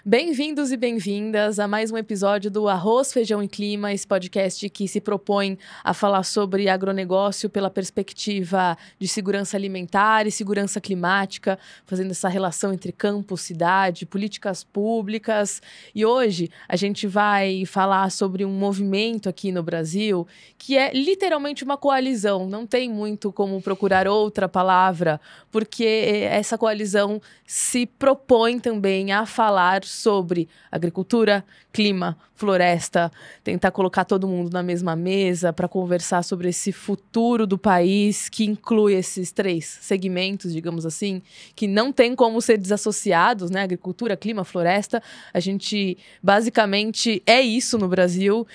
Bem-vindos e bem-vindas a mais um episódio do Arroz, Feijão e Clima, esse podcast que se propõe a falar sobre agronegócio pela perspectiva de segurança alimentar e segurança climática, fazendo essa relação entre campo, cidade, políticas públicas. E hoje a gente vai falar sobre um movimento aqui no Brasil que é literalmente uma coalizão, não tem muito como procurar outra palavra, porque essa coalizão se propõe também a falar sobre agricultura, clima, floresta, tentar colocar todo mundo na mesma mesa para conversar sobre esse futuro do país que inclui esses três segmentos, digamos assim, que não tem como ser desassociados, né? Agricultura, clima, floresta. A gente basicamente é isso no Brasil.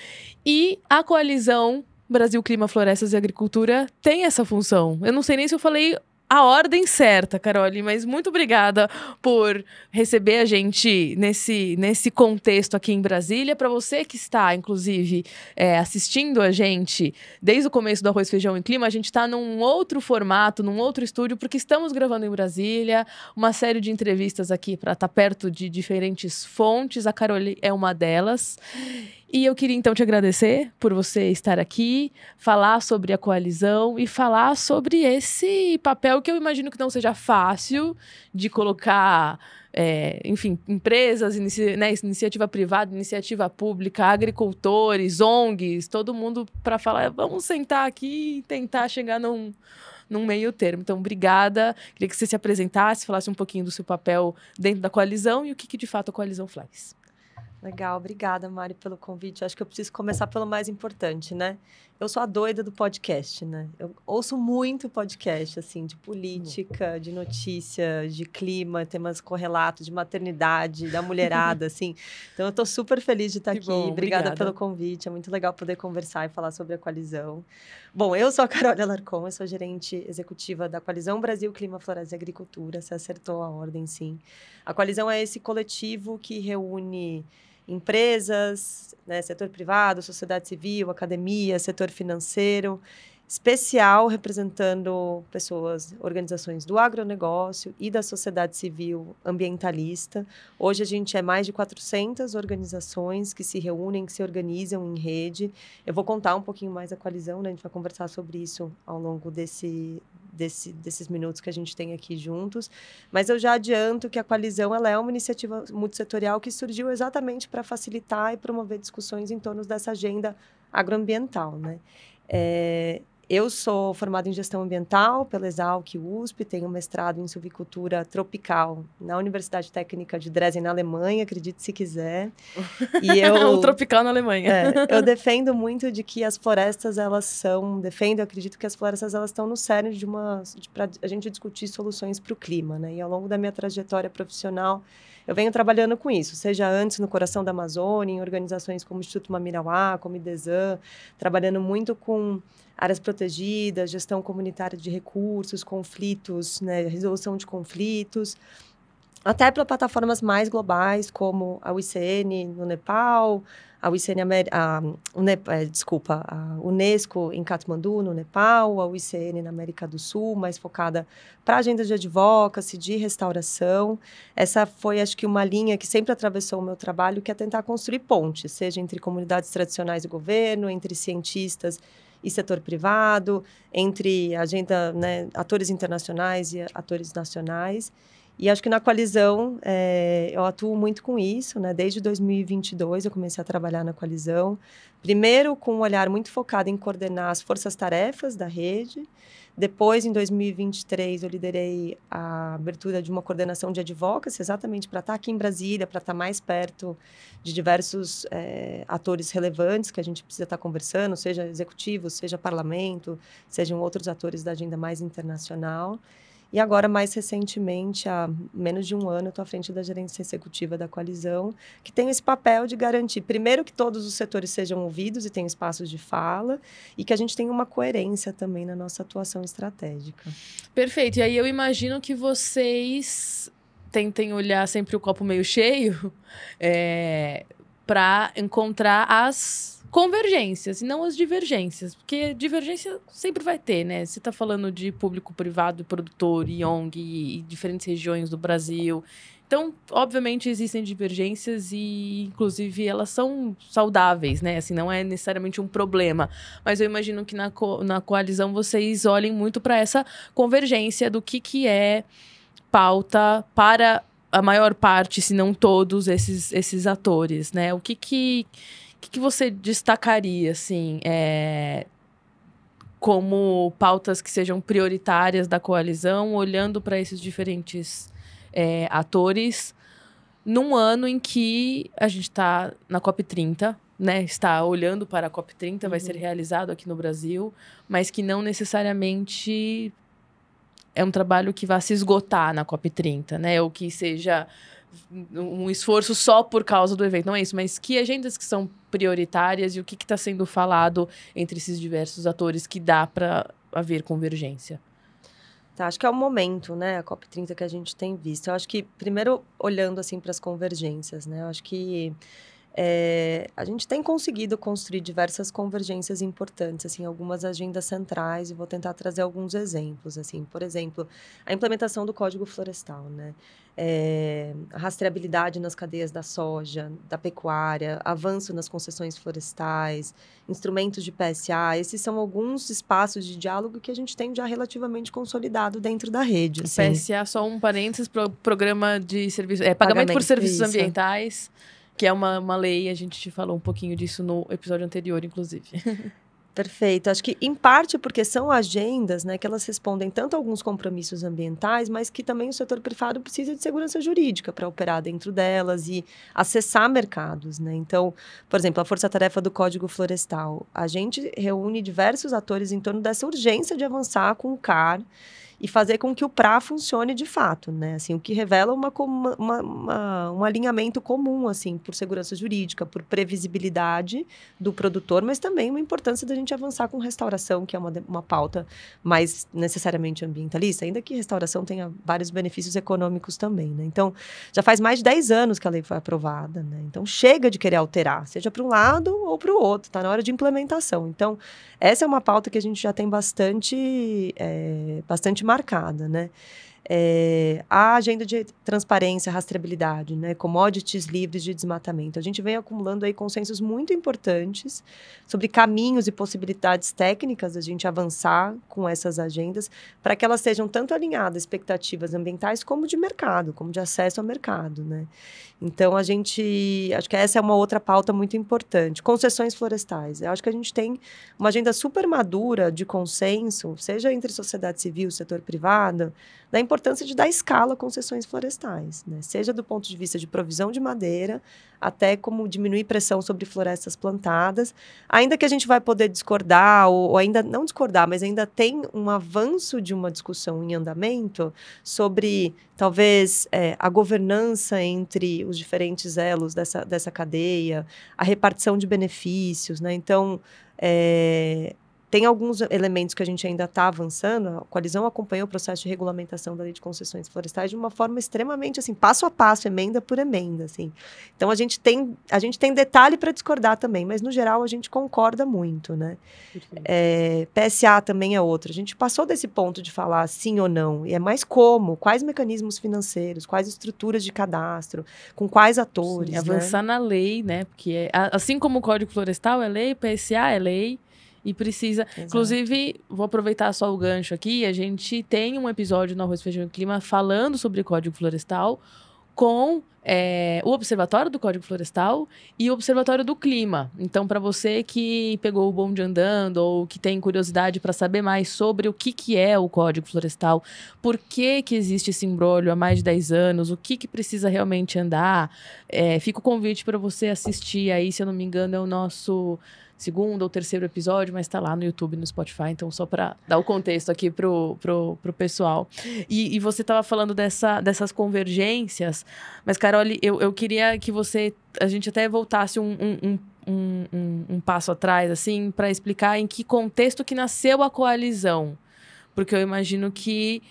E a coalizão Brasil, Clima, Florestas e Agricultura tem essa função. Eu não sei nem se eu falei a ordem certa, Carole, mas muito obrigada por receber a gente nesse contexto aqui em Brasília. Para você que está, inclusive, assistindo a gente desde o começo do Arroz, Feijão e Clima, a gente está num outro formato, num outro estúdio, porque estamos gravando em Brasília, uma série de entrevistas aqui para estar perto de diferentes fontes. A Carole é uma delas. E eu queria, então, te agradecer por você estar aqui, falar sobre a coalizão e falar sobre esse papel que eu imagino que não seja fácil de colocar, enfim, empresas, iniciativa privada, iniciativa pública, agricultores, ONGs, todo mundo para falar, vamos sentar aqui e tentar chegar num meio termo. Então, obrigada. Queria que você se apresentasse, falasse um pouquinho do seu papel dentro da coalizão e o que de fato a coalizão faz. Legal, obrigada, Mari, pelo convite. Acho que eu preciso começar pelo mais importante, né? Eu sou a doida do podcast, né? Eu ouço muito podcast, assim, de política, de notícia, de clima, temas correlatos, de maternidade, da mulherada, assim. Então, eu tô super feliz de estar aqui. Bom, obrigada pelo convite. É muito legal poder conversar e falar sobre a coalizão. Bom, eu sou a Carole Alarcon, eu sou gerente executiva da Coalizão Brasil, Clima, Floresta e Agricultura. Você acertou a ordem, sim. A coalizão é esse coletivo que reúne empresas, né, setor privado, sociedade civil, academia, setor financeiro, especial representando pessoas, organizações do agronegócio e da sociedade civil ambientalista. Hoje a gente é mais de 400 organizações que se reúnem, que se organizam em rede. Eu vou contar um pouquinho mais da coalizão, né? A gente vai conversar sobre isso ao longo desses minutos que a gente tem aqui juntos, mas eu já adianto que a coalizão ela é uma iniciativa multissetorial que surgiu exatamente para facilitar e promover discussões em torno dessa agenda agroambiental, né? Eu sou formada em gestão ambiental pela Exalc USP, tenho mestrado em silvicultura tropical na Universidade Técnica de Dresden, na Alemanha, acredite se quiser. E o tropical na Alemanha. Eu defendo muito de que as florestas, acredito que as florestas elas estão no cerne para a gente discutir soluções para o clima, né? E ao longo da minha trajetória profissional, eu venho trabalhando com isso, seja antes no coração da Amazônia, em organizações como o Instituto Mamirauá, como o IDESAN, trabalhando muito com áreas protegidas, gestão comunitária de recursos, conflitos, né, resolução de conflitos, até para plataformas mais globais, como a UICN no Nepal, a Unesco em Katmandu, no Nepal, a UICN na América do Sul, mais focada para agendas de advocacy, de restauração. Essa foi, acho que, uma linha que sempre atravessou o meu trabalho, que é tentar construir pontes, seja entre comunidades tradicionais e governo, entre cientistas e setor privado, entre agenda, né, atores internacionais e atores nacionais. E acho que na coalizão eu atuo muito com isso, né? Desde 2022 eu comecei a trabalhar na coalizão. Primeiro com um olhar muito focado em coordenar as forças-tarefas da rede. Depois, em 2023, eu liderei a abertura de uma coordenação de advocacy, exatamente para estar aqui em Brasília, para estar mais perto de diversos atores relevantes que a gente precisa estar conversando, seja executivo, seja parlamento, sejam outros atores da agenda mais internacional. E agora, mais recentemente, há menos de um ano, eu estou à frente da gerência executiva da coalizão, que tem esse papel de garantir, primeiro, que todos os setores sejam ouvidos e tenham espaços de fala, e que a gente tenha uma coerência também na nossa atuação estratégica. Perfeito. E aí eu imagino que vocês tentem olhar sempre o copo meio cheio para encontrar as convergências e não as divergências, porque divergência sempre vai ter, né? Você está falando de público, privado, produtor, e ONG, e diferentes regiões do Brasil, Então, obviamente, existem divergências e, inclusive, elas são saudáveis, né? Assim, não é necessariamente um problema. Mas eu imagino que na coalizão vocês olhem muito para essa convergência do que é pauta para a maior parte, se não todos, esses atores, né? O que você destacaria, assim, como pautas que sejam prioritárias da coalizão, olhando para esses diferentes atores, num ano em que a gente está na COP30, né? Está olhando para a COP30, vai ser realizado aqui no Brasil, mas que não necessariamente é um trabalho que vai se esgotar na COP30, né? Ou que seja um esforço só por causa do evento. Não é isso, mas que agendas que são prioritárias e o que está sendo falado entre esses diversos atores que dá para haver convergência? Tá, acho que é o momento, né, a COP30 que a gente tem visto. Eu acho que, primeiro, olhando, assim, para as convergências, né, eu acho que a gente tem conseguido construir diversas convergências importantes, assim, algumas agendas centrais, e vou tentar trazer alguns exemplos, assim, por exemplo, a implementação do Código Florestal, né, a rastreabilidade nas cadeias da soja, da pecuária, avanço nas concessões florestais, instrumentos de PSA, esses são alguns espaços de diálogo que a gente tem já relativamente consolidado dentro da rede, assim. PSA, só um parênteses, programa de serviço, pagamento por serviços ambientais, que é uma lei, a gente te falou um pouquinho disso no episódio anterior, inclusive. Perfeito. Acho que, em parte, porque são agendas, né, que elas respondem tanto a alguns compromissos ambientais, mas que também o setor privado precisa de segurança jurídica para operar dentro delas e acessar mercados, né? Então, por exemplo, a força-tarefa do Código Florestal. A gente reúne diversos atores em torno dessa urgência de avançar com o CAR e fazer com que o PRA funcione de fato, né? Assim, o que revela um alinhamento comum, assim, por segurança jurídica, por previsibilidade do produtor, mas também uma importância da gente avançar com restauração, que é uma pauta mais necessariamente ambientalista, ainda que restauração tenha vários benefícios econômicos também, né? Então, já faz mais de 10 anos que a lei foi aprovada, né? Então, chega de querer alterar, seja para um lado ou para o outro, está na hora de implementação. Então, essa é uma pauta que a gente já tem bastante marcada, né? A agenda de transparência, rastreabilidade, né? Commodities livres de desmatamento. A gente vem acumulando aí consensos muito importantes sobre caminhos e possibilidades técnicas da gente avançar com essas agendas para que elas sejam tanto alinhadas a expectativas ambientais como de mercado, como de acesso ao mercado, né? Então, acho que essa é uma outra pauta muito importante. Concessões florestais. Eu acho que a gente tem uma agenda super madura de consenso, seja entre sociedade civil e setor privado, da importância de dar escala a concessões florestais, né? Seja do ponto de vista de provisão de madeira, até como diminuir pressão sobre florestas plantadas, ainda que a gente vai poder discordar, ou ainda não discordar, mas ainda tem um avanço de uma discussão em andamento sobre, talvez, a governança entre os diferentes elos dessa cadeia, a repartição de benefícios, né? Então, tem alguns elementos que a gente ainda está avançando. A coalizão acompanhou o processo de regulamentação da lei de concessões florestais de uma forma extremamente, assim, passo a passo, emenda por emenda, assim. Então, a gente tem detalhe para discordar também, mas, no geral, a gente concorda muito, né? PSA também é outro. A gente passou desse ponto de falar sim ou não, e é mais como, quais mecanismos financeiros, quais estruturas de cadastro, com quais atores, sim, avançar na lei, né? Porque assim como o Código Florestal é lei, PSA é lei, e precisa... Exato. Inclusive, vou aproveitar só o gancho aqui, a gente tem um episódio no Arroz, Feijão e Clima falando sobre Código Florestal com o Observatório do Código Florestal e o Observatório do Clima. Então, para você que pegou o bonde andando ou que tem curiosidade para saber mais sobre o que é o Código Florestal, por que existe esse imbróglio há mais de 10 anos, o que precisa realmente andar, fica o convite para você assistir aí, se eu não me engano, é o nosso... segundo ou terceiro episódio, mas tá lá no YouTube e no Spotify, então só para dar o contexto aqui pro pessoal. E você tava falando dessas convergências, mas, Carol, eu queria que a gente até voltasse um passo atrás, assim, para explicar em que contexto que nasceu a coalizão, porque eu imagino que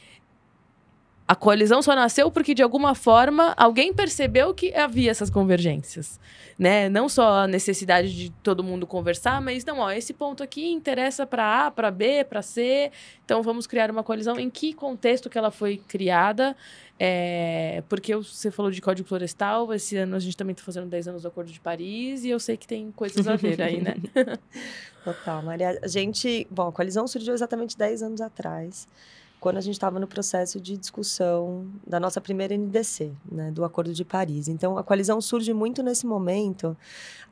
a coalizão só nasceu porque, de alguma forma, alguém percebeu que havia essas convergências, né? Não só a necessidade de todo mundo conversar, mas não, ó, esse ponto aqui interessa para A, para B, para C, então vamos criar uma coalizão. Em que contexto que ela foi criada? Porque você falou de Código Florestal, esse ano a gente também está fazendo 10 anos do Acordo de Paris, e eu sei que tem coisas a ver aí, né? Total, Maria. A coalizão surgiu exatamente 10 anos atrás, quando a gente estava no processo de discussão da nossa primeira NDC, né, do Acordo de Paris. Então, a coalizão surge muito nesse momento,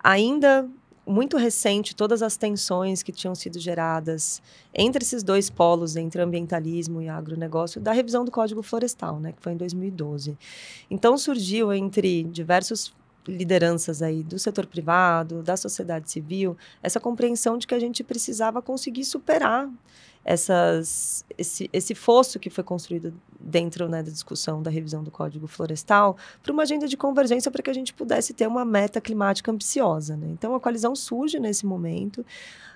ainda muito recente, todas as tensões que tinham sido geradas entre esses dois polos, entre ambientalismo e agronegócio, da revisão do Código Florestal, né, que foi em 2012. Então, surgiu entre diversos lideranças aí do setor privado, da sociedade civil, essa compreensão de que a gente precisava conseguir superar esse fosso que foi construído dentro, né, da discussão da revisão do Código Florestal para uma agenda de convergência para que a gente pudesse ter uma meta climática ambiciosa, né? Então, a coalizão surge nesse momento.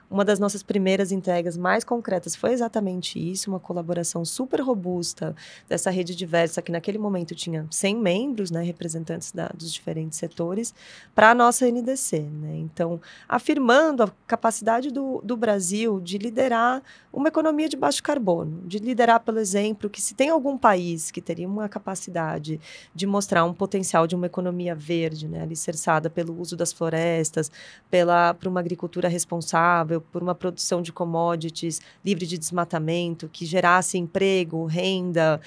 Uma das nossas primeiras entregas mais concretas foi exatamente isso, uma colaboração super robusta dessa rede diversa, que naquele momento tinha 100 membros, né, representantes dos diferentes setores, para a nossa NDC. Né? Então, afirmando a capacidade do Brasil de liderar uma economia de baixo carbono, de liderar, pelo exemplo, que se tem algum país que teria uma capacidade de mostrar um potencial de uma economia verde, né, alicerçada pelo uso das florestas, por uma agricultura responsável, por uma produção de commodities livre de desmatamento, que gerasse emprego, renda,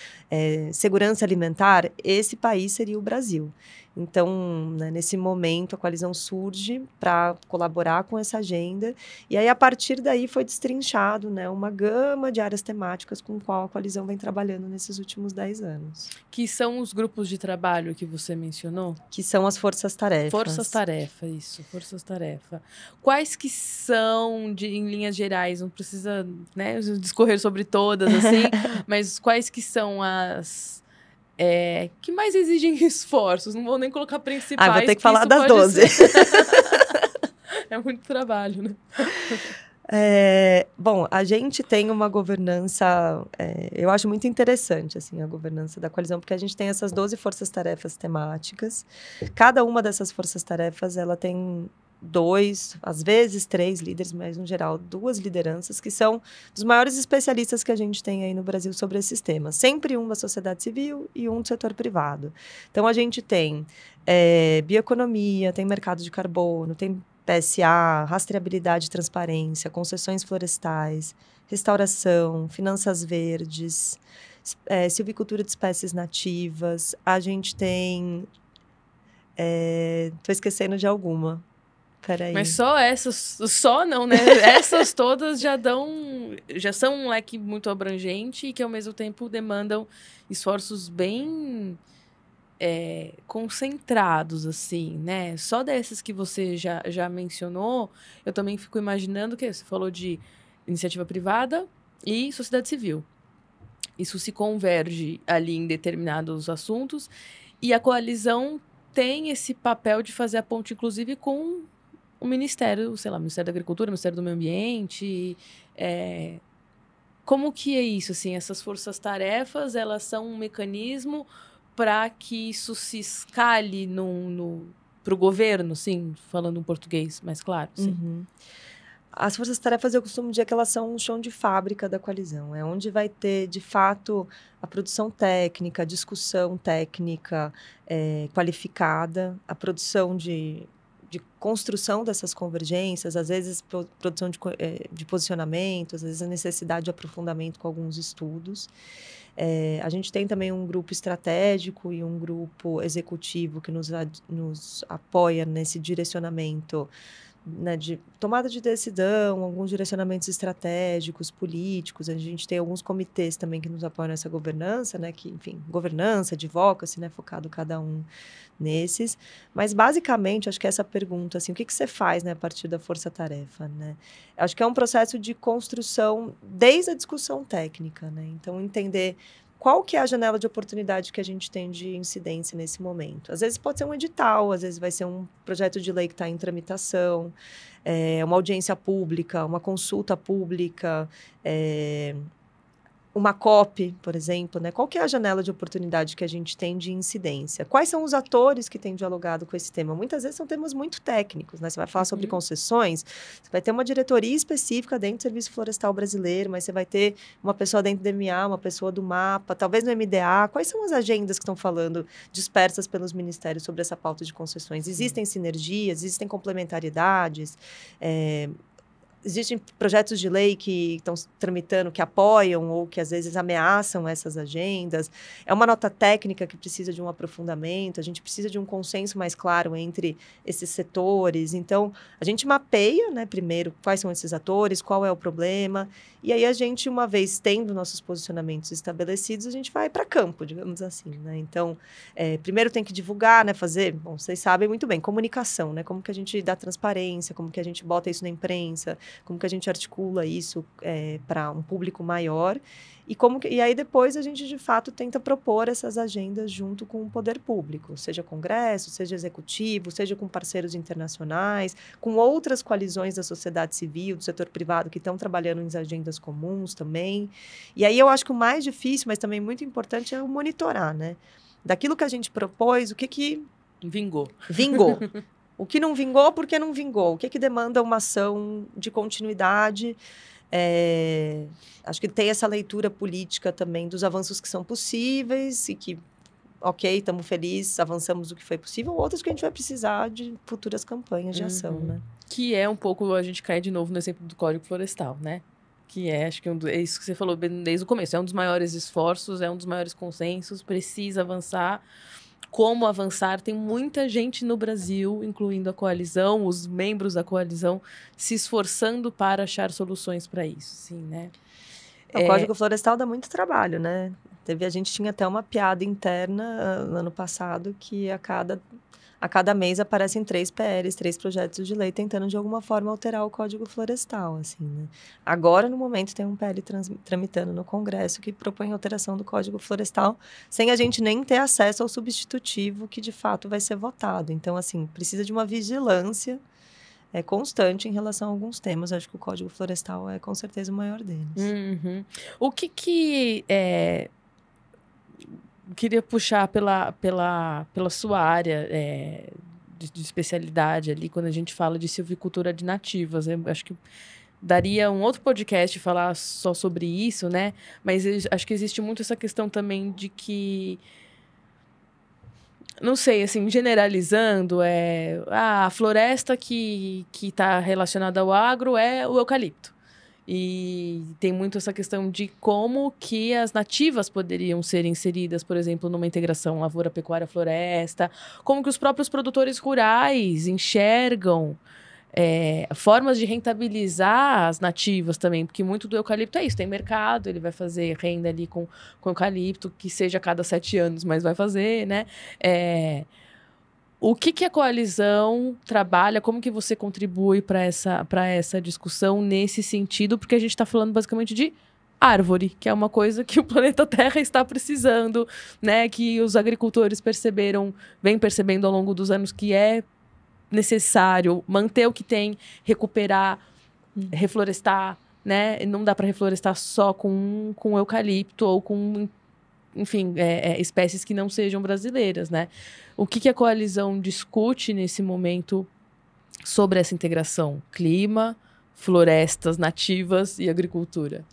segurança alimentar, esse país seria o Brasil. Então, né, nesse momento, a coalizão surge para colaborar com essa agenda, e aí, a partir daí, foi destrinchado, né, uma gama de áreas temáticas com qual a coalizão vem trabalhando nesses últimos 10 anos. Que são os grupos de trabalho que você mencionou? Que são as forças-tarefas. Forças-tarefa, isso, forças-tarefa. Quais que são, em linhas gerais, não precisa, né, discorrer sobre todas, assim, mas quais que são as... que mais exigem esforços? Não vou nem colocar principais. Vou ter que falar das 12. É muito trabalho, né? Bom, a gente tem uma governança, eu acho muito interessante, assim, a governança da coalizão, porque a gente tem essas 12 forças-tarefas temáticas. Cada uma dessas forças-tarefas, ela tem 2, às vezes 3 líderes, mas, no geral, 2 lideranças, que são dos maiores especialistas que a gente tem aí no Brasil sobre esses temas. Sempre um da sociedade civil e um do setor privado. Então, a gente tem bioeconomia, tem mercado de carbono, tem PSA, rastreabilidade e transparência, concessões florestais, restauração, finanças verdes, silvicultura de espécies nativas. A gente tem... Estou esquecendo de alguma. Peraí. Mas só essas... Só não, né? Essas todas já são um leque muito abrangente e que, ao mesmo tempo, demandam esforços bem... concentrados, assim, né? Só dessas que você já mencionou, eu também fico imaginando que você falou de iniciativa privada e sociedade civil. Isso se converge ali em determinados assuntos e a coalizão tem esse papel de fazer a ponte, inclusive, com o Ministério, sei lá, Ministério da Agricultura, Ministério do Meio Ambiente. Como que é isso, assim? Essas forças-tarefas, elas são um mecanismo para que isso se escale para o governo, sim, falando em português mais claro. Sim. Uhum. As forças-tarefas, eu costumo dizer que elas são um chão de fábrica da coalizão. É onde vai ter, de fato, a produção técnica, a discussão técnica qualificada, a produção de construção dessas convergências, às vezes produção de posicionamento, às vezes a necessidade de aprofundamento com alguns estudos. A gente tem também um grupo estratégico e um grupo executivo que nos apoia nesse direcionamento, né, de tomada de decisão, alguns direcionamentos estratégicos, políticos. A gente tem alguns comitês também que nos apoiam nessa governança, né, que, enfim, governança, advocacy, né, focado cada um nesses. Mas, basicamente, acho que essa pergunta, assim, o que você faz, né, a partir da força-tarefa, né? Acho que é um processo de construção desde a discussão técnica, né? Então, entender qual que é a janela de oportunidade que a gente tem de incidência nesse momento. Às vezes pode ser um edital, às vezes vai ser um projeto de lei que está em tramitação, uma audiência pública, uma consulta pública, uma COP, por exemplo, né? Qual que é a janela de oportunidade que a gente tem de incidência? Quais são os atores que têm dialogado com esse tema? Muitas vezes são temas muito técnicos, né? Você vai falar sobre concessões, você vai ter uma diretoria específica dentro do Serviço Florestal Brasileiro, mas você vai ter uma pessoa dentro do MA, uma pessoa do MAPA, talvez no MDA. Quais são as agendas que estão falando dispersas pelos ministérios sobre essa pauta de concessões? Existem sinergias, existem complementaridades, existem projetos de lei que estão tramitando, que apoiam ou que às vezes ameaçam essas agendas. É uma nota técnica que precisa de um aprofundamento, a gente precisa de um consenso mais claro entre esses setores. Então, a gente mapeia, né, primeiro, quais são esses atores, qual é o problema, e aí a gente, uma vez tendo nossos posicionamentos estabelecidos, a gente vai para campo, digamos assim, né? Então, primeiro tem que divulgar, né, fazer, bom, vocês sabem muito bem, comunicação, né? Como que a gente dá transparência, como que a gente bota isso na imprensa, como que a gente articula isso para um público maior e aí depois a gente de fato tenta propor essas agendas junto com o poder público, seja congresso, seja executivo, seja com parceiros internacionais, com outras coalizões da sociedade civil, do setor privado que estão trabalhando em agendas comuns também. E aí eu acho que o mais difícil, mas também muito importante, é o monitorar, né? Daquilo que a gente propôs, o que vingou. O que não vingou, por que não vingou? O que demanda uma ação de continuidade? Acho que tem essa leitura política também dos avanços que são possíveis e que, ok, estamos felizes, avançamos o que foi possível, outros que a gente vai precisar de futuras campanhas de ação, né? Que é um pouco, a gente cai de novo no exemplo do Código Florestal, né? Que acho que é isso que você falou desde o começo, é um dos maiores esforços, é um dos maiores consensos, precisa avançar. Como avançar? Tem muita gente no Brasil, incluindo a coalizão, os membros da coalizão, se esforçando para achar soluções para isso, sim, né? O Código Florestal dá muito trabalho, né? A gente tinha até uma piada interna no ano passado que a cada mês aparecem 3 PLs, 3 projetos de lei tentando de alguma forma alterar o Código Florestal, assim, né? Agora, no momento, tem um PL tramitando no Congresso que propõe alteração do Código Florestal sem a gente nem ter acesso ao substitutivo que, de fato, vai ser votado. Então, assim, precisa de uma vigilância constante em relação a alguns temas. Acho que o Código Florestal é, com certeza, o maior deles. O que queria puxar pela sua área de especialidade ali, quando a gente fala de silvicultura de nativas. Eu acho que daria um outro podcast falar só sobre isso, né? Mas acho que existe muito essa questão também de que, não sei, assim, generalizando, a floresta que está relacionada ao agro é o eucalipto. E tem muito essa questão de como que as nativas poderiam ser inseridas, por exemplo, numa integração lavoura, pecuária, floresta, como que os próprios produtores rurais enxergam formas de rentabilizar as nativas também, porque muito do eucalipto é isso, tem mercado, ele vai fazer renda ali com eucalipto, que seja a cada 7 anos, mas vai fazer, né? O que a coalizão trabalha, como que você contribui para essa discussão nesse sentido? Porque a gente está falando basicamente de árvore, que é uma coisa que o planeta Terra está precisando, né? Que os agricultores vêm percebendo ao longo dos anos que é necessário manter o que tem, recuperar, reflorestar, né? Não dá para reflorestar só com eucalipto ou com, enfim, espécies que não sejam brasileiras, né? O que a coalizão discute nesse momento sobre essa integração? Clima, florestas nativas e agricultura.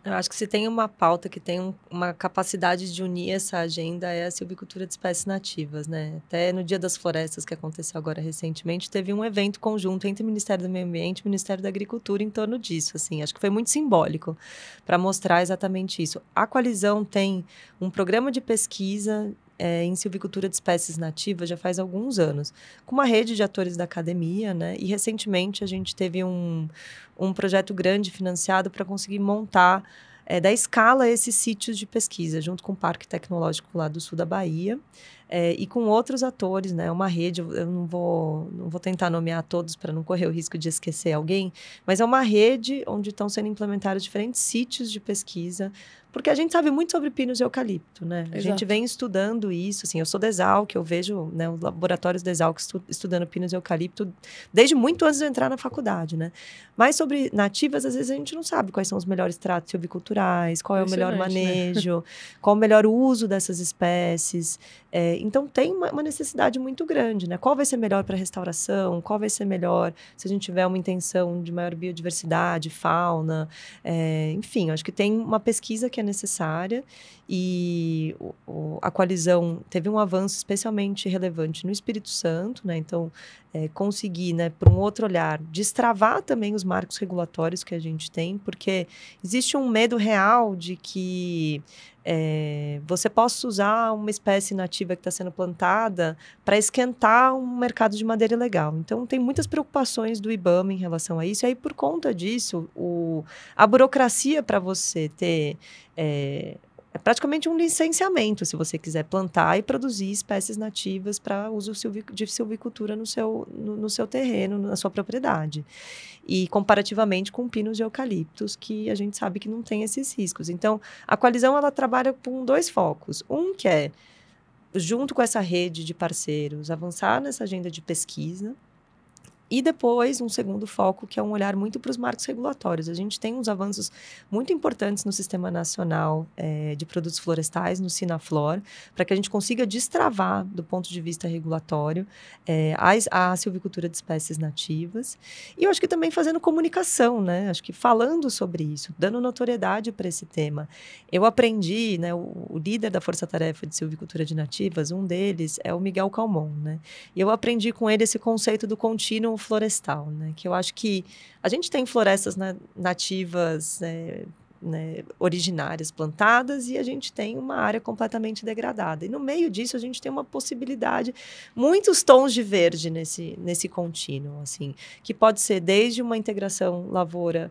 Eu acho que se tem uma pauta que tem uma capacidade de unir essa agenda é a silvicultura de espécies nativas, né? Até no Dia das Florestas, que aconteceu agora recentemente, teve um evento conjunto entre o Ministério do Meio Ambiente e o Ministério da Agricultura em torno disso, assim. Acho que foi muito simbólico para mostrar exatamente isso. A coalizão tem um programa de pesquisa em silvicultura de espécies nativas já faz alguns anos, com uma rede de atores da academia, né? E recentemente a gente teve um projeto grande financiado para conseguir montar da escala esses sítios de pesquisa, junto com o Parque Tecnológico lá do sul da Bahia. e com outros atores, né? Uma rede, eu não vou tentar nomear todos para não correr o risco de esquecer alguém, mas é uma rede onde estão sendo implementados diferentes sítios de pesquisa, porque a gente sabe muito sobre pinos e eucalipto, né? A gente vem estudando isso, assim, eu sou da Exalc, eu vejo, né, os laboratórios da Exalc estudando pinos e eucalipto desde muito antes de eu entrar na faculdade, né? Mas sobre nativas, às vezes a gente não sabe quais são os melhores tratos silviculturais, qual é o melhor manejo, né? Qual o melhor uso dessas espécies. Então, tem uma necessidade muito grande, né? Qual vai ser melhor para a restauração? Qual vai ser melhor se a gente tiver uma intenção de maior biodiversidade, fauna? Enfim, acho que tem uma pesquisa que é necessária e a coalizão teve um avanço especialmente relevante no Espírito Santo, né? Então, conseguir, né, por um outro olhar, destravar também os marcos regulatórios que a gente tem, porque existe um medo real de que você possa usar uma espécie nativa que está sendo plantada para esquentar um mercado de madeira ilegal. Então, tem muitas preocupações do IBAMA em relação a isso. E aí, por conta disso, a burocracia para você ter... é praticamente um licenciamento, se você quiser plantar e produzir espécies nativas para uso de silvicultura no seu terreno, na sua propriedade. E comparativamente com pinos e eucaliptos, que a gente sabe que não tem esses riscos. Então, a coalizão ela trabalha com 2 focos. Um que é, junto com essa rede de parceiros, avançar nessa agenda de pesquisa. E depois, um segundo foco, que é um olhar muito para os marcos regulatórios. A gente tem uns avanços muito importantes no Sistema Nacional de Produtos Florestais, no Sinaflor, para que a gente consiga destravar, do ponto de vista regulatório, a silvicultura de espécies nativas. E eu acho que também fazendo comunicação, né? Acho que falando sobre isso, dando notoriedade para esse tema. Eu aprendi, né, o líder da Força Tarefa de Silvicultura de Nativas, um deles é o Miguel Calmon, né? E eu aprendi com ele esse conceito do contínuo florestal, né? Que eu acho que a gente tem florestas nativas, originárias plantadas e a gente tem uma área completamente degradada. E no meio disso a gente tem uma possibilidade, muitos tons de verde nesse contínuo, assim, que pode ser desde uma integração lavoura,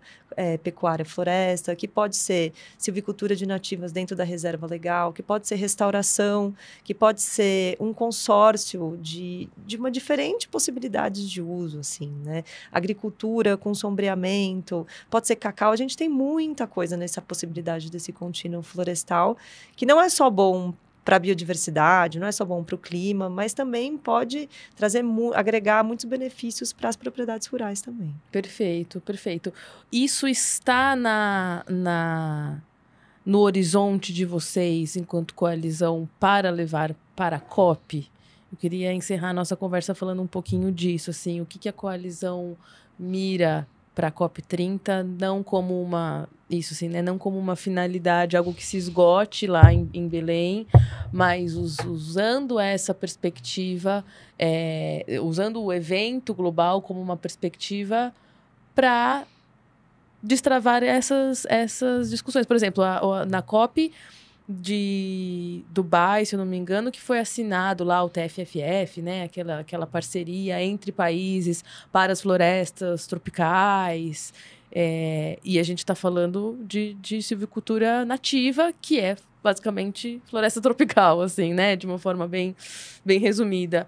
pecuária, floresta, que pode ser silvicultura de nativas dentro da reserva legal, que pode ser restauração, que pode ser um consórcio de uma diferente possibilidade de uso, assim, né? Agricultura com sombreamento, pode ser cacau, a gente tem muita coisa nessa possibilidade desse contínuo florestal, que não é só bom para a biodiversidade, não é só bom para o clima, mas também pode agregar muitos benefícios para as propriedades rurais também. Perfeito, perfeito. Isso está no horizonte de vocês, enquanto coalizão, para levar para a COP? Eu queria encerrar a nossa conversa falando um pouquinho disso, assim, o que a coalizão mira para a COP30, não como não como uma finalidade, algo que se esgote lá em Belém, mas usando essa perspectiva, usando o evento global como uma perspectiva para destravar essas discussões. Por exemplo, na COP de Dubai, se eu não me engano, que foi assinado lá o TFFF, né? Aquela parceria entre países para as florestas tropicais. E a gente está falando de silvicultura nativa, que é basicamente floresta tropical, assim, né? De uma forma bem resumida.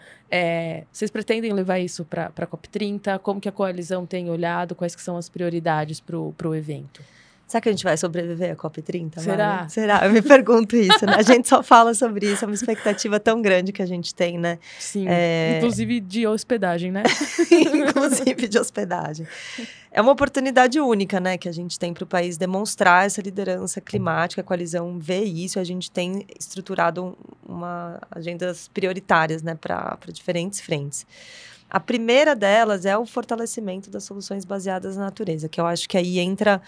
Vocês pretendem levar isso para a COP30? Como que a coalizão tem olhado? Quais que são as prioridades para o evento? Será que a gente vai sobreviver à COP30? Será? Mari? Será? Eu me pergunto isso, né? A gente só fala sobre isso, é uma expectativa tão grande que a gente tem, né? Sim, inclusive de hospedagem, né? Inclusive de hospedagem. É uma oportunidade única, né, que a gente tem para o país demonstrar essa liderança climática, a coalizão vê isso, a gente tem estruturado agendas prioritárias, né, para diferentes frentes. A primeira delas é o fortalecimento das soluções baseadas na natureza, que eu acho que aí entra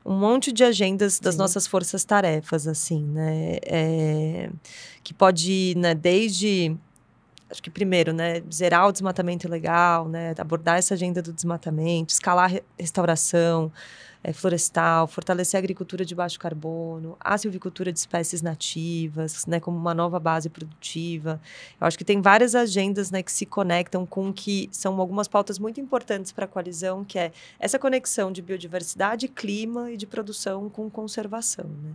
um monte de agendas das nossas forças-tarefas, assim, né? Que pode ir, né, desde... Acho que primeiro, né, zerar o desmatamento ilegal, né, abordar essa agenda do desmatamento, escalar restauração, florestal, fortalecer a agricultura de baixo carbono, a silvicultura de espécies nativas, né, como uma nova base produtiva. Eu acho que tem várias agendas, né, que se conectam com que são algumas pautas muito importantes para a coalizão, que é essa conexão de biodiversidade, clima e de produção com conservação, né?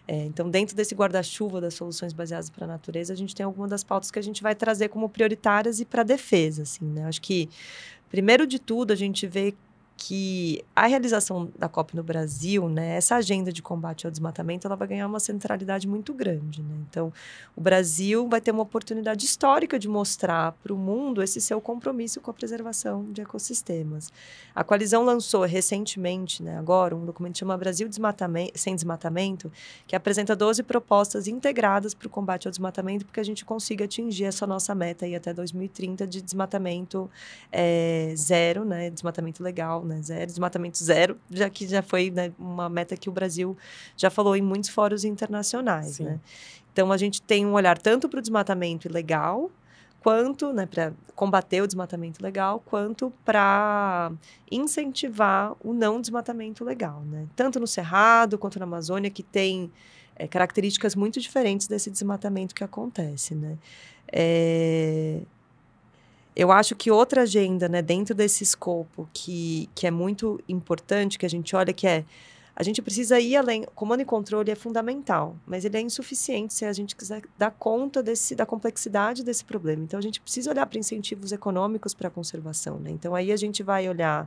Então, dentro desse guarda-chuva das soluções baseadas para a natureza, a gente tem algumas das pautas que a gente vai trazer como prioritárias e para defesa, assim, né? Acho que, primeiro de tudo, a gente vê que a realização da COP no Brasil, né, essa agenda de combate ao desmatamento, ela vai ganhar uma centralidade muito grande, né? Então, o Brasil vai ter uma oportunidade histórica de mostrar para o mundo esse seu compromisso com a preservação de ecossistemas. A coalizão lançou recentemente, né, agora, um documento que chama Brasil Sem Desmatamento, que apresenta 12 propostas integradas para o combate ao desmatamento, porque a gente consiga atingir essa nossa meta aí até 2030 de desmatamento zero, né, desmatamento legal, né, zero, desmatamento zero, já que já foi, né, uma meta que o Brasil já falou em muitos fóruns internacionais, né? Então, a gente tem um olhar tanto para o desmatamento ilegal, quanto, né, para combater o desmatamento legal, quanto para incentivar o não desmatamento legal, né? Tanto no Cerrado, quanto na Amazônia, que tem características muito diferentes desse desmatamento que acontece, né? Eu acho que outra agenda, né, dentro desse escopo que é muito importante, que a gente olha, que a gente precisa ir além. Comando e controle é fundamental, mas ele é insuficiente se a gente quiser dar conta da complexidade desse problema. Então, a gente precisa olhar para incentivos econômicos para a conservação, né? Então, aí a gente vai olhar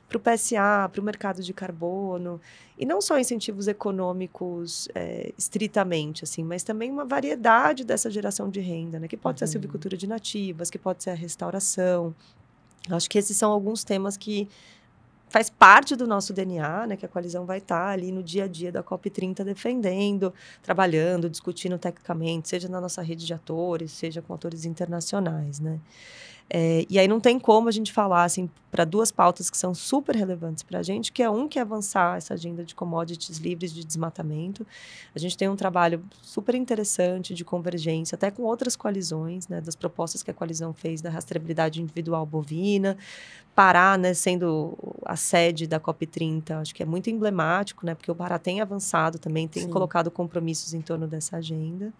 para o PSA, para o mercado de carbono, e não só incentivos econômicos estritamente, assim, mas também uma variedade dessa geração de renda, né? Que pode ser a silvicultura de nativas, que pode ser a restauração. Acho que esses são alguns temas que faz parte do nosso DNA, né? Que a coalizão vai estar ali no dia a dia da COP30 defendendo, trabalhando, discutindo tecnicamente, seja na nossa rede de atores, seja com atores internacionais, né? E aí não tem como a gente falar assim, para duas pautas que são super relevantes para a gente, que é avançar essa agenda de commodities livres de desmatamento. A gente tem um trabalho super interessante de convergência, até com outras coalizões, né, das propostas que a coalizão fez da rastreabilidade individual bovina. Pará, né, sendo a sede da COP30, acho que é muito emblemático, né, porque o Pará tem avançado também, tem colocado compromissos em torno dessa agenda.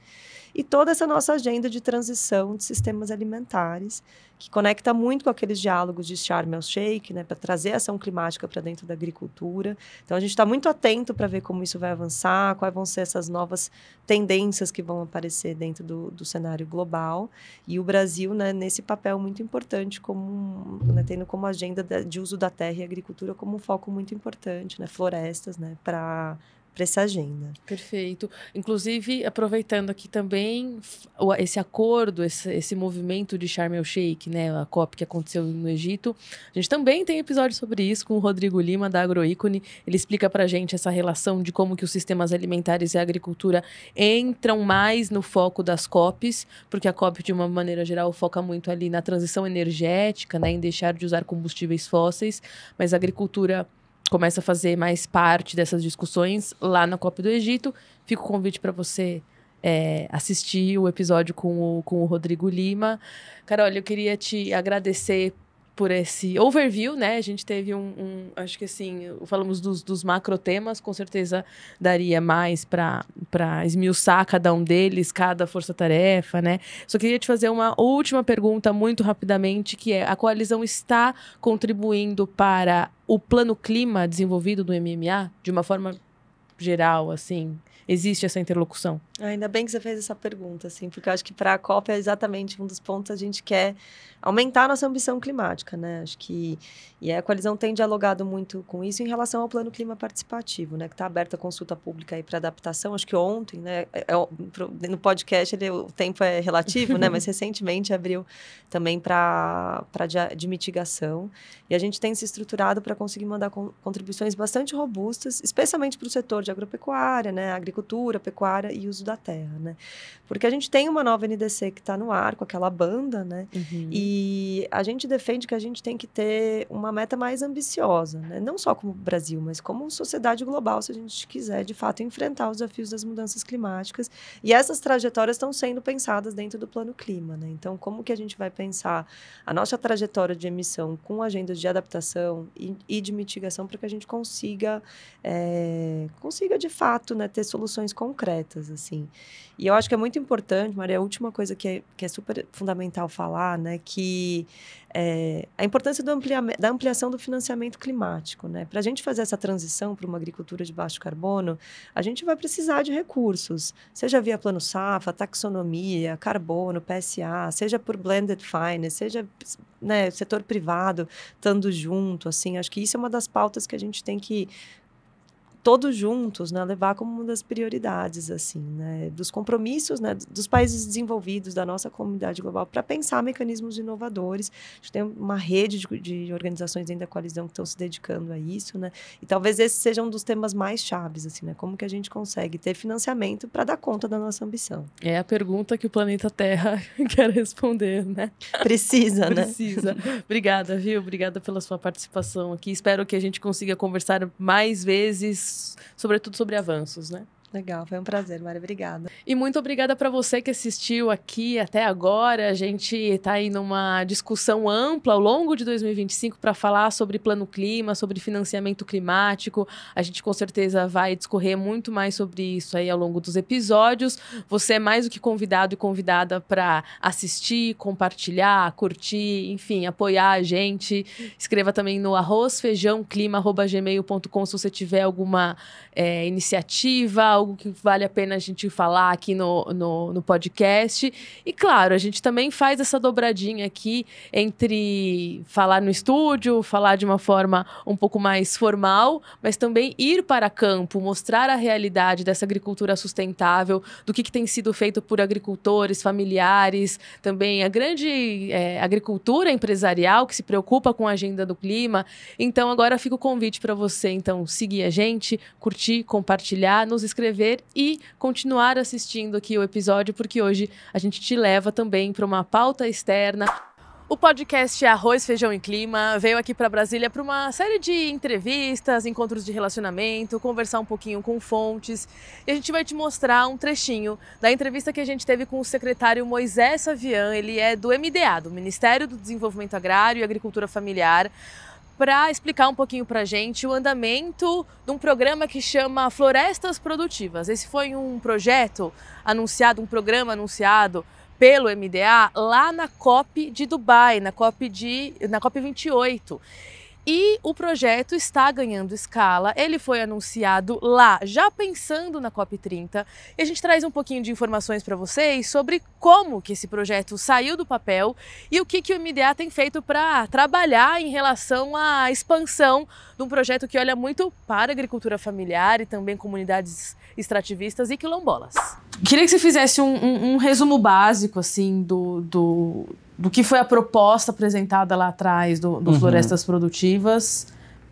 E toda essa nossa agenda de transição de sistemas alimentares, que conecta muito com aqueles diálogos de Sharm el-Sheikh, né, para trazer ação climática para dentro da agricultura. Então, a gente está muito atento para ver como isso vai avançar, quais vão ser essas novas tendências que vão aparecer dentro do cenário global. E o Brasil, né, nesse papel muito importante, né, tendo como agenda de uso da terra e agricultura como um foco muito importante, né, florestas, né, para essa agenda. Perfeito. Inclusive, aproveitando aqui também esse acordo, esse movimento de Sharm el-Sheikh, né, a COP que aconteceu no Egito, a gente também tem episódio sobre isso com o Rodrigo Lima, da Agroícone. Ele explica pra gente essa relação de como que os sistemas alimentares e a agricultura entram mais no foco das COPs, porque a COP, de uma maneira geral, foca muito ali na transição energética, né, em deixar de usar combustíveis fósseis, mas a agricultura começa a fazer mais parte dessas discussões lá na COP do Egito. Fica o convite para você assistir o episódio com o Rodrigo Lima. Carol, eu queria te agradecer por esse overview, né? A gente teve acho que assim, falamos dos macro temas, com certeza daria mais para esmiuçar cada um deles, cada força-tarefa, né? Só queria te fazer uma última pergunta muito rapidamente, que é: a coalizão está contribuindo para o plano clima desenvolvido do MMA, de uma forma geral, assim? Existe essa interlocução? Ainda bem que você fez essa pergunta, assim, porque eu acho que para a COP é exatamente um dos pontos que a gente quer aumentar a nossa ambição climática, né? Acho que a coalizão tem dialogado muito com isso em relação ao plano clima participativo, né? Que está aberta a consulta pública aí para adaptação. Acho que ontem, né? No podcast o tempo é relativo, né? Mas recentemente abriu também de mitigação. E a gente tem se estruturado para conseguir mandar contribuições bastante robustas, especialmente para o setor de agropecuária, né? Agricultura, pecuária e uso da terra, né? Porque a gente tem uma nova NDC que está no ar, com aquela banda, né? E a gente defende que a gente tem que ter uma meta mais ambiciosa, né? Não só como Brasil, mas como sociedade global, se a gente quiser, de fato, enfrentar os desafios das mudanças climáticas. E essas trajetórias estão sendo pensadas dentro do Plano Clima, né? Então, como que a gente vai pensar a nossa trajetória de emissão com agendas de adaptação e de mitigação para que a gente consiga de fato, né, ter soluções concretas, assim. E eu acho que é muito importante, Maria, a última coisa que é super fundamental falar, né, que a importância da ampliação do financiamento climático, né? Para a gente fazer essa transição para uma agricultura de baixo carbono, a gente vai precisar de recursos, seja via Plano Safra, taxonomia, carbono, PSA, seja por blended finance, seja, né, setor privado estando junto, assim. Acho que isso é uma das pautas que a gente tem que todos juntos, né, levar como uma das prioridades, assim, né, dos compromissos, né, dos países desenvolvidos, da nossa comunidade global, para pensar mecanismos inovadores. A gente tem uma rede de organizações dentro da coalizão que estão se dedicando a isso, né, e talvez esse seja um dos temas mais chaves, assim, né, como que a gente consegue ter financiamento para dar conta da nossa ambição. É a pergunta que o planeta Terra quer responder, né? Precisa, né? Precisa. Obrigada, viu? Obrigada pela sua participação aqui. Espero que a gente consiga conversar mais vezes, sobretudo sobre avanços, né? Legal, foi um prazer, Maria, obrigada. E muito obrigada para você que assistiu aqui até agora. A gente está aí numa discussão ampla ao longo de 2025 para falar sobre plano clima, sobre financiamento climático. A gente com certeza vai discorrer muito mais sobre isso aí ao longo dos episódios. Você é mais do que convidado e convidada para assistir, compartilhar, curtir, enfim, apoiar a gente. Escreva também no arrozfeijãoclima@gmail.com se você tiver alguma iniciativa, algo que vale a pena a gente falar aqui no podcast. E, claro, a gente também faz essa dobradinha aqui entre falar no estúdio, falar de uma forma um pouco mais formal, mas também ir para campo, mostrar a realidade dessa agricultura sustentável, do que tem sido feito por agricultores, familiares, também a grande agricultura empresarial que se preocupa com a agenda do clima. Então, agora fica o convite para você, então, seguir a gente, curtir, compartilhar, nos escrever e continuar assistindo aqui o episódio, porque hoje a gente te leva também para uma pauta externa. O podcast Arroz, Feijão e Clima veio aqui para Brasília para uma série de entrevistas, encontros de relacionamento, conversar um pouquinho com fontes. E a gente vai te mostrar um trechinho da entrevista que a gente teve com o secretário Moisés Savian. Ele é do MDA, do Ministério do Desenvolvimento Agrário e Agricultura Familiar, para explicar um pouquinho para a gente o andamento de um programa que chama Florestas Produtivas. Esse foi um projeto anunciado, um programa anunciado pelo MDA lá na COP de Dubai, na COP 28. E o projeto está ganhando escala, ele foi anunciado lá, já pensando na COP30, e a gente traz um pouquinho de informações para vocês sobre como que esse projeto saiu do papel e o que o MDA tem feito para trabalhar em relação à expansão de um projeto que olha muito para a agricultura familiar e também comunidades extrativistas e quilombolas. Queria que você fizesse um resumo básico, assim, do que foi a proposta apresentada lá atrás do Florestas Produtivas,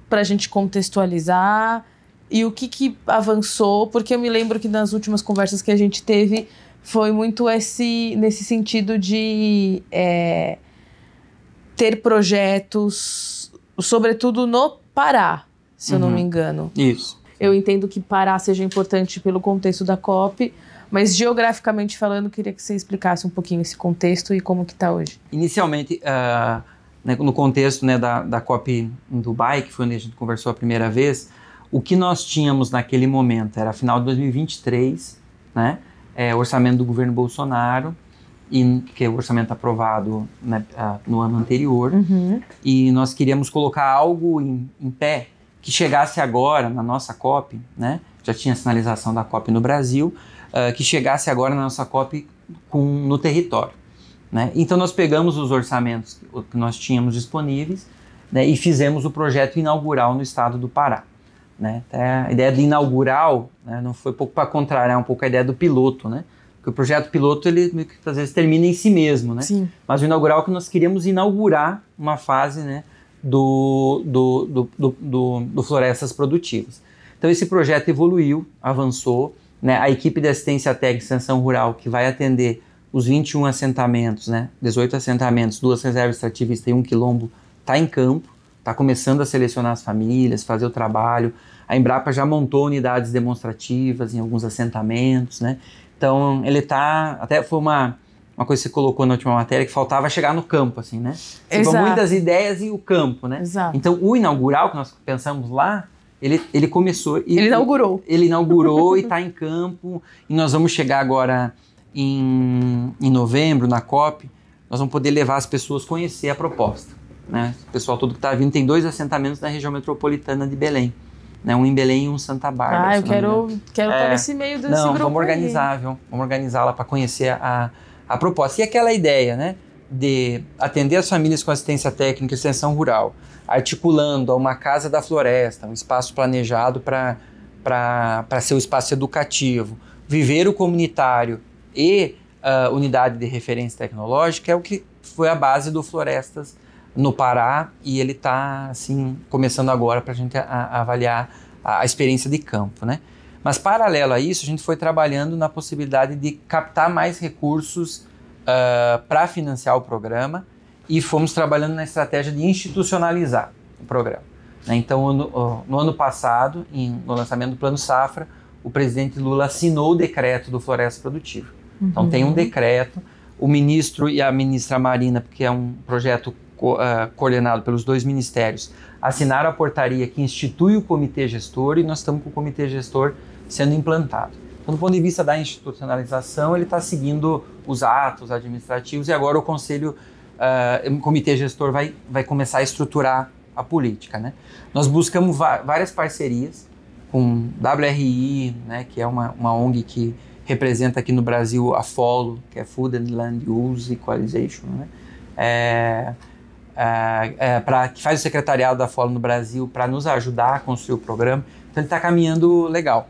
para a gente contextualizar e o que avançou, porque eu me lembro que nas últimas conversas que a gente teve foi muito nesse sentido de ter projetos, sobretudo no Pará, se eu não me engano. Isso. Eu entendo que Pará seja importante pelo contexto da COP, mas geograficamente falando, queria que você explicasse um pouquinho esse contexto e como que está hoje. Inicialmente, no contexto, né, da COP em Dubai, que foi onde a gente conversou a primeira vez, o que nós tínhamos naquele momento era final de 2023, né, orçamento do governo Bolsonaro, que é o orçamento aprovado, né, no ano anterior, e nós queríamos colocar algo em pé que chegasse agora na nossa COP, né, já tinha sinalização da COP no Brasil, que chegasse agora na nossa COP no território, né? Então nós pegamos os orçamentos que nós tínhamos disponíveis, né, e fizemos o projeto inaugural no estado do Pará, né? A ideia do inaugural, né, não foi pouco para contrariar um pouco a ideia do piloto, né? Porque o projeto piloto ele às vezes termina em si mesmo, né? Sim. Mas o inaugural é que nós queríamos inaugurar uma fase, né, do Florestas Produtivas. Então esse projeto evoluiu, avançou, né? A equipe de assistência técnica e extensão rural, que vai atender os 21 assentamentos, né? 18 assentamentos, 2 reservas extrativistas e 1 quilombo, está em campo, está começando a selecionar as famílias, fazer o trabalho. A Embrapa já montou unidades demonstrativas em alguns assentamentos, né? Então ele está, até foi uma coisa que você colocou na última matéria, que faltava chegar no campo, assim, né? Tipo, muitas ideias e o campo, né? Exato. Então o inaugural que nós pensamos lá, ele começou... Ele inaugurou. Ele inaugurou e está em campo. E nós vamos chegar agora em novembro, na COP, nós vamos poder levar as pessoas a conhecer a proposta, né? O pessoal todo que está vindo, tem 2 assentamentos na região metropolitana de Belém, né? Um em Belém e um em Santa Bárbara. Eu quero estar nesse meio desse grupo. Vamos organizar, viu? Vamos organizá-la para conhecer a proposta. E aquela ideia, né? De atender as famílias com assistência técnica e extensão rural, articulando a uma casa da floresta, um espaço planejado para ser um espaço educativo, viveiro comunitário e unidade de referência tecnológica, é o que foi a base do Florestas no Pará, e ele está assim, começando agora para a gente avaliar a experiência de campo, né? Mas paralelo a isso, a gente foi trabalhando na possibilidade de captar mais recursos para financiar o programa, e fomos trabalhando na estratégia de institucionalizar o programa, né? Então, no ano passado, no lançamento do Plano Safra, o presidente Lula assinou o decreto do Floresta Produtiva. Então tem um decreto, o ministro e a ministra Marina, porque é um projeto coordenado pelos 2 ministérios, assinaram a portaria que institui o comitê gestor, e nós estamos com o comitê gestor sendo implantado. Então, do ponto de vista da institucionalização, ele está seguindo os atos administrativos, e agora o o comitê gestor vai começar a estruturar a política, né? Nós buscamos várias parcerias com WRI, né, que é uma ONG que representa aqui no Brasil a FOLO, que é Food and Land Use Equalization, né? Que faz o secretariado da FOLO no Brasil para nos ajudar a construir o programa. Então ele está caminhando legal.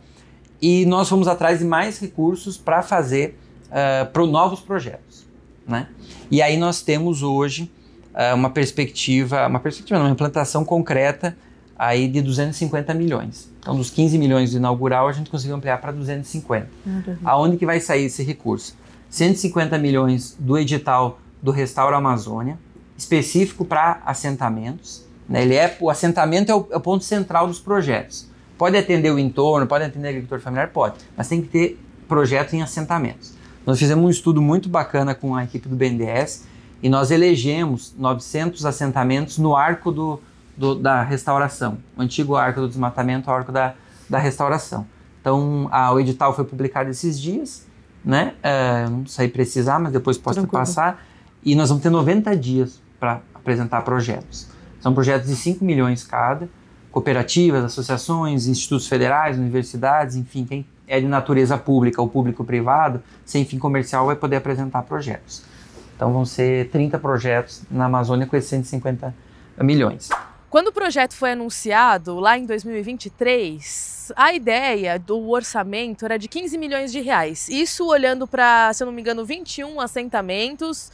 E nós fomos atrás de mais recursos para fazer novos projetos, né? E aí nós temos hoje uma implantação concreta aí de 250 milhões. Então, dos 15 milhões do inaugural, a gente conseguiu ampliar para 250. Aonde que vai sair esse recurso? 150 milhões do edital do Restaura Amazônia, específico para assentamentos, né? O assentamento é o ponto central dos projetos. Pode atender o entorno, pode atender o agricultor familiar? Pode, mas tem que ter projeto em assentamentos. Nós fizemos um estudo muito bacana com a equipe do BNDES, e nós elegemos 900 assentamentos no arco da restauração, o antigo arco do desmatamento, o arco da restauração. Então, o edital foi publicado esses dias, né? Não sei precisar, mas depois posso passar. E nós vamos ter 90 dias para apresentar projetos. São projetos de 5 milhões cada, cooperativas, associações, institutos federais, universidades, enfim, quem é de natureza pública ou público-privado, sem fim comercial, vai poder apresentar projetos. Então vão ser 30 projetos na Amazônia com esses 150 milhões. Quando o projeto foi anunciado, lá em 2023, a ideia do orçamento era de 15 milhões de reais. Isso olhando para, se eu não me engano, 21 assentamentos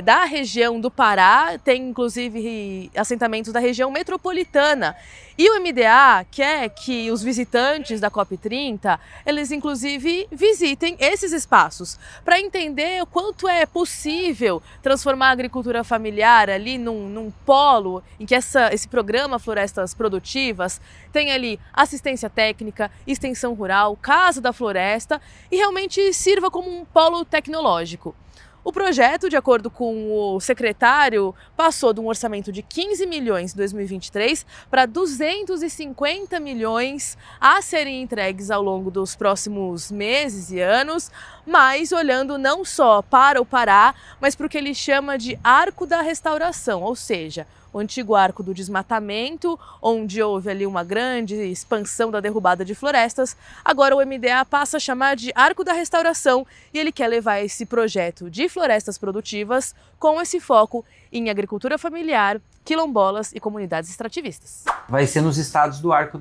da região do Pará, tem inclusive assentamentos da região metropolitana. E o MDA quer que os visitantes da COP30, eles inclusive visitem esses espaços, para entender o quanto é possível transformar a agricultura familiar ali num polo em que esse programa Florestas Produtivas tem ali assistência técnica, extensão rural, casa da floresta, e realmente sirva como um polo tecnológico. O projeto, de acordo com o secretário, passou de um orçamento de 15 milhões em 2023 para 250 milhões a serem entregues ao longo dos próximos meses e anos, mas olhando não só para o Pará, mas para o que ele chama de Arco da Restauração, ou seja, o antigo arco do desmatamento, onde houve ali uma grande expansão da derrubada de florestas. Agora o MDA passa a chamar de Arco da Restauração, e ele quer levar esse projeto de florestas produtivas com esse foco em agricultura familiar, quilombolas e comunidades extrativistas. Vai ser nos estados do arco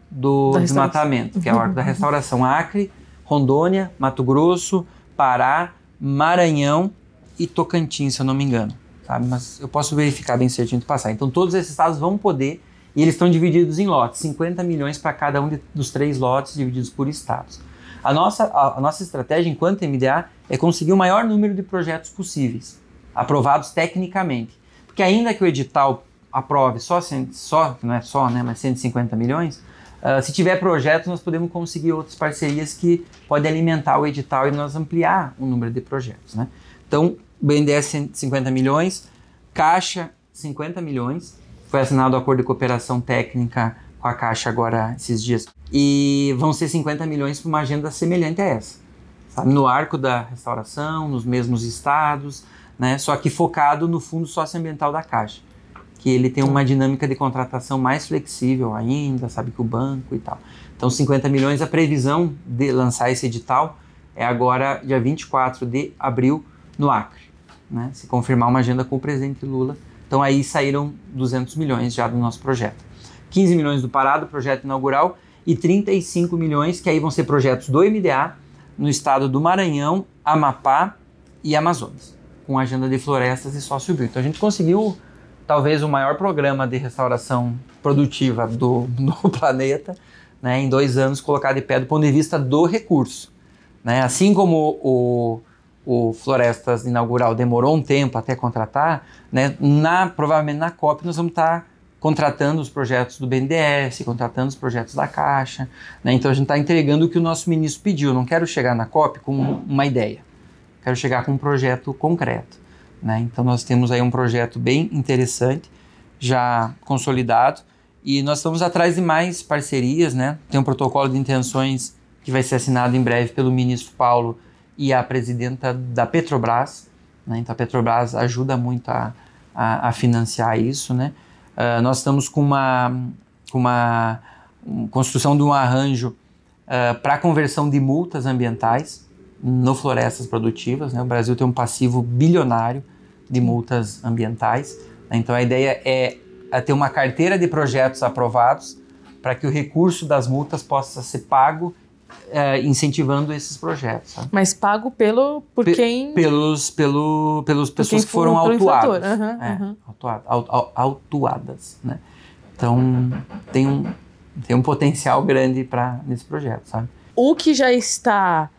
do desmatamento, que é o Arco da Restauração: Acre, Rondônia, Mato Grosso, Pará, Maranhão e Tocantins, se eu não me engano. Sabe? Mas eu posso verificar bem certinho de passar. Então todos esses estados vão poder E eles estão divididos em lotes, 50 milhões para cada um dos 3 lotes, divididos por estados. A nossa estratégia, enquanto MDA, é conseguir o maior número de projetos possíveis, aprovados tecnicamente. Porque ainda que o edital aprove não é só, né, mas 150 milhões, se tiver projetos, nós podemos conseguir outras parcerias que podem alimentar o edital e nós ampliar o número de projetos, né? Então, BNDES 150 milhões, Caixa 50 milhões, foi assinado o acordo de cooperação técnica com a Caixa agora esses dias, e vão ser 50 milhões para uma agenda semelhante a essa, sabe? No arco da restauração, nos mesmos estados, né? Só que focado no Fundo Socioambiental da Caixa, que ele tem uma dinâmica de contratação mais flexível ainda, sabe, que o banco e tal. Então, 50 milhões, a previsão de lançar esse edital é agora, dia 24 de abril, no Acre, né? Se confirmar uma agenda com o presidente Lula. Então, aí saíram 200 milhões já do nosso projeto. 15 milhões do Pará, do projeto inaugural, e 35 milhões, que aí vão ser projetos do MDA, no estado do Maranhão, Amapá e Amazonas, com agenda de florestas e sócio bio. Então, a gente conseguiu talvez o maior programa de restauração produtiva do planeta, né, em 2 anos, colocar de pé do ponto de vista do recurso, né? Assim como o Florestas Inaugural demorou um tempo até contratar, né, provavelmente na COP nós vamos estar contratando os projetos do BNDES, contratando os projetos da Caixa, né? Então a gente está entregando o que o nosso ministro pediu. Eu não quero chegar na COP com uma ideia, quero chegar com um projeto concreto, né? Então nós temos aí um projeto bem interessante, já consolidado, e nós estamos atrás de mais parcerias, né? Tem um protocolo de intenções que vai ser assinado em breve pelo ministro Paulo e a presidenta da Petrobras, né? Então a Petrobras ajuda muito a financiar isso, né? Nós estamos com uma construção de um arranjo para conversão de multas ambientais no florestas produtivas, né? O Brasil tem um passivo bilionário de multas ambientais, né? Então a ideia é ter uma carteira de projetos aprovados para que o recurso das multas possa ser pago incentivando esses projetos, sabe? Mas pago pelas pessoas que foram autuadas. Autuadas, né? Então tem um potencial grande nesse projeto, sabe? O que já está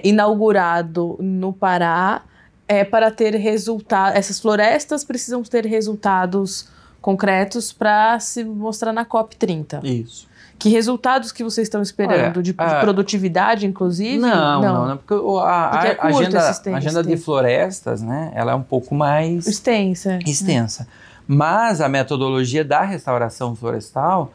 inaugurado no Pará para ter resultado. Essas florestas precisam ter resultados concretos para se mostrar na COP30. Isso. Que resultados que vocês estão esperando? De produtividade, inclusive? Não, porque a agenda de florestas, né, ela é um pouco mais extensa. Mas a metodologia da restauração florestal,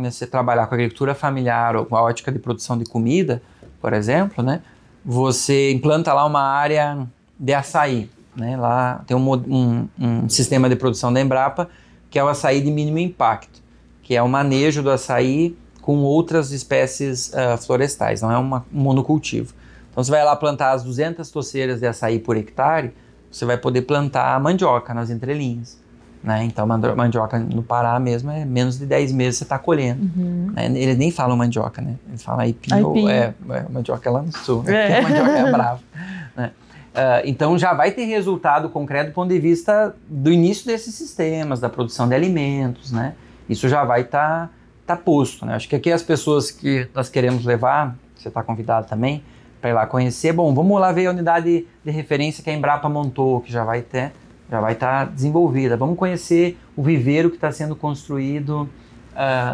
você trabalhar com agricultura familiar ou com a ótica de produção de comida, por exemplo, né, você implanta lá uma área de açaí, né, lá tem um sistema de produção da Embrapa, que é o açaí de mínimo impacto, que é o manejo do açaí com outras espécies florestais, não é um monocultivo. Então você vai lá plantar as 200 toceiras de açaí por hectare, você vai poder plantar mandioca nas entrelinhas, né? Então mandioca no Pará mesmo é menos de 10 meses você está colhendo. Né? Eles nem falam mandioca, né? Eles falam aipim. Mandioca é lá no sul, né? Mandioca é brava, né? Então já vai ter resultado concreto do ponto de vista do início desses sistemas, da produção de alimentos, né? Isso já vai estar posto, né? Acho que aqui as pessoas que nós queremos levar, você está convidado também, para ir lá conhecer. Bom, vamos lá ver a unidade de referência que a Embrapa montou, que já vai estar desenvolvida. Vamos conhecer o viveiro que está sendo construído,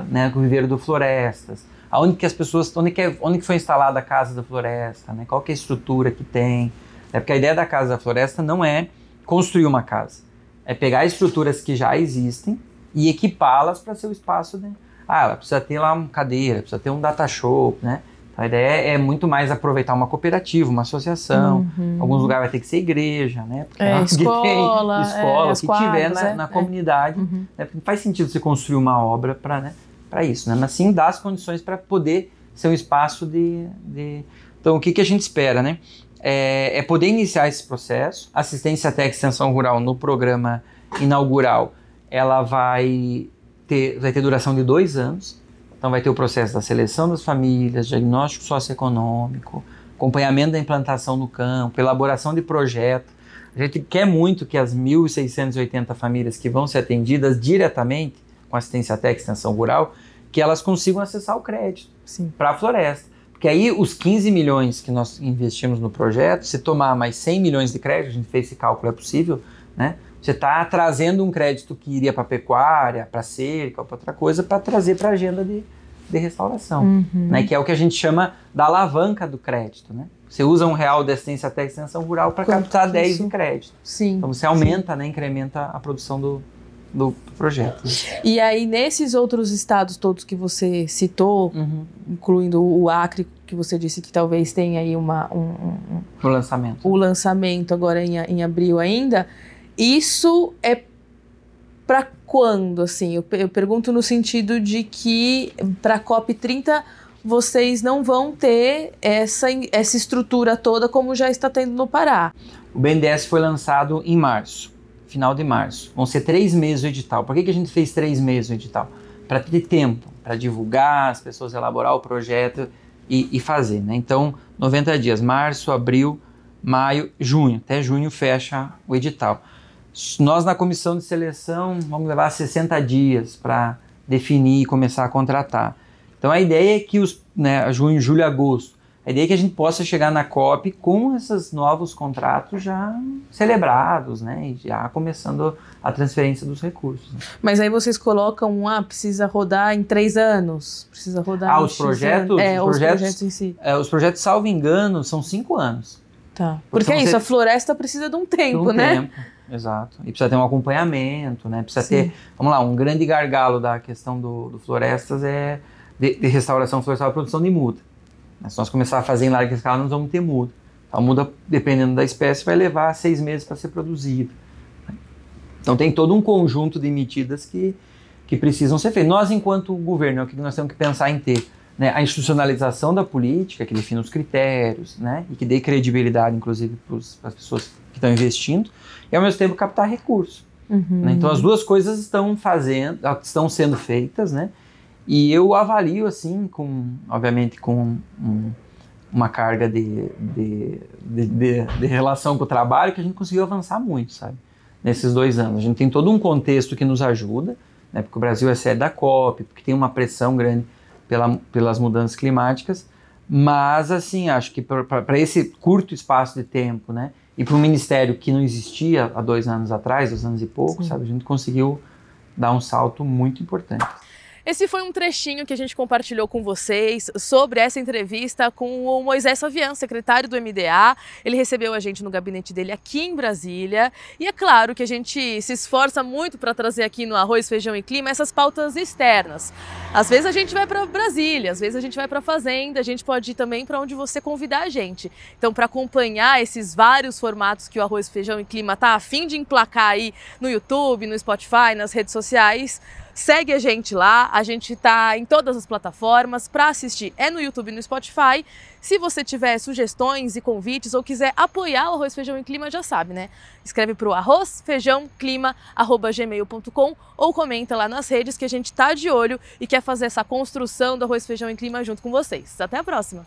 né, o viveiro do Florestas. Onde que foi instalada a Casa da Floresta, né? Qual que é a estrutura que tem. Porque a ideia da Casa da Floresta não é construir uma casa, é pegar estruturas que já existem e equipá-las para ser o espaço de... ela precisa ter lá uma cadeira, precisa ter um data show, né? Então a ideia é muito mais aproveitar uma cooperativa, uma associação. Alguns lugares vai ter que ser igreja, né? Porque escola, que tiver na comunidade. Né? Porque não faz sentido você construir uma obra para isso, né? Mas sim dar as condições para poder ser um espaço de... Então o que a gente espera, né? É poder iniciar esse processo. Assistência técnica e extensão rural no programa inaugural, ela vai ter duração de 2 anos. Então vai ter o processo da seleção das famílias, diagnóstico socioeconômico, acompanhamento da implantação no campo, elaboração de projeto. A A gente quer muito que as 1.680 famílias que vão ser atendidas diretamente com assistência técnica e extensão rural, que elas consigam acessar o crédito para a floresta. Porque aí os 15 milhões que nós investimos no projeto, se tomar mais 100 milhões de crédito, a gente fez esse cálculo, é possível, né? Você está trazendo um crédito que iria para a pecuária, para a cerca, ou para outra coisa, para trazer para a agenda de restauração, né? Que é o que a gente chama da alavanca do crédito, né? Você usa R$1 de assistência técnica e extensão rural para captar 10 em crédito. Sim. Então você aumenta, né, incrementa a produção do projeto. E aí, nesses outros estados todos que você citou, incluindo o Acre, que você disse que talvez tenha aí o lançamento. O lançamento agora em abril ainda, isso é para quando, assim? Eu pergunto no sentido de que para a COP30 vocês não vão ter essa estrutura toda como já está tendo no Pará. O BNDES foi lançado em março, final de março. Vão ser 3 meses o edital. Por que a gente fez 3 meses o edital? Para ter tempo, para divulgar, as pessoas elaborar o projeto e fazer, né? Então, 90 dias, março, abril, maio, junho. Até junho fecha o edital. Nós, na comissão de seleção, vamos levar 60 dias para definir e começar a contratar. Então, a ideia é que junho, julho, agosto, a ideia é que a gente possa chegar na COP com esses novos contratos já celebrados, né? E já começando a transferência dos recursos. Né? Mas aí vocês colocam, precisa rodar em 3 anos, precisa rodar os projetos? Os projetos em si. Os projetos, salvo engano, são 5 anos. Tá. Porque é isso, a floresta precisa de um tempo, né? Exato. E precisa ter um acompanhamento, né? Precisa ter, vamos lá, um grande gargalo da questão do florestas é de restauração florestal e produção de muda. Se nós começar a fazer em larga escala, nós vamos ter muda. A muda, dependendo da espécie, vai levar 6 meses para ser produzida. Então tem todo um conjunto de medidas que precisam ser feitas. Nós, enquanto governo, é o que nós temos que pensar em ter, né? A institucionalização da política, que define os critérios, né? E que dê credibilidade, inclusive, para as pessoas que estão investindo, e ao mesmo tempo captar recursos. Né? Então as duas coisas estão sendo feitas, né? E eu avalio, assim, obviamente, com uma carga de relação com o trabalho, que a gente conseguiu avançar muito, sabe? Nesses 2 anos. A gente tem todo um contexto que nos ajuda, né? Porque o Brasil é sede da COP, porque tem uma pressão grande pelas mudanças climáticas, mas, assim, acho que para esse curto espaço de tempo, né? E para um ministério que não existia há 2 anos atrás, 2 anos e pouco, sabe? A gente conseguiu dar um salto muito importante. Esse foi um trechinho que a gente compartilhou com vocês sobre essa entrevista com o Moisés Favian, secretário do MDA. Ele recebeu a gente no gabinete dele aqui em Brasília. E é claro que a gente se esforça muito para trazer aqui no Arroz, Feijão e Clima essas pautas externas. Às vezes a gente vai para Brasília, às vezes a gente vai para a Fazenda, a gente pode ir também para onde você convidar a gente. Então, para acompanhar esses vários formatos que o Arroz, Feijão e Clima está a fim de emplacar aí no YouTube, no Spotify, nas redes sociais, segue a gente lá, a gente tá em todas as plataformas. Para assistir é no YouTube e no Spotify. Se você tiver sugestões e convites ou quiser apoiar o Arroz, Feijão e Clima, já sabe, né? Escreve pro arrozfeijãoclima@gmail.com ou comenta lá nas redes que a gente tá de olho e quer fazer essa construção do Arroz, Feijão e Clima junto com vocês. Até a próxima!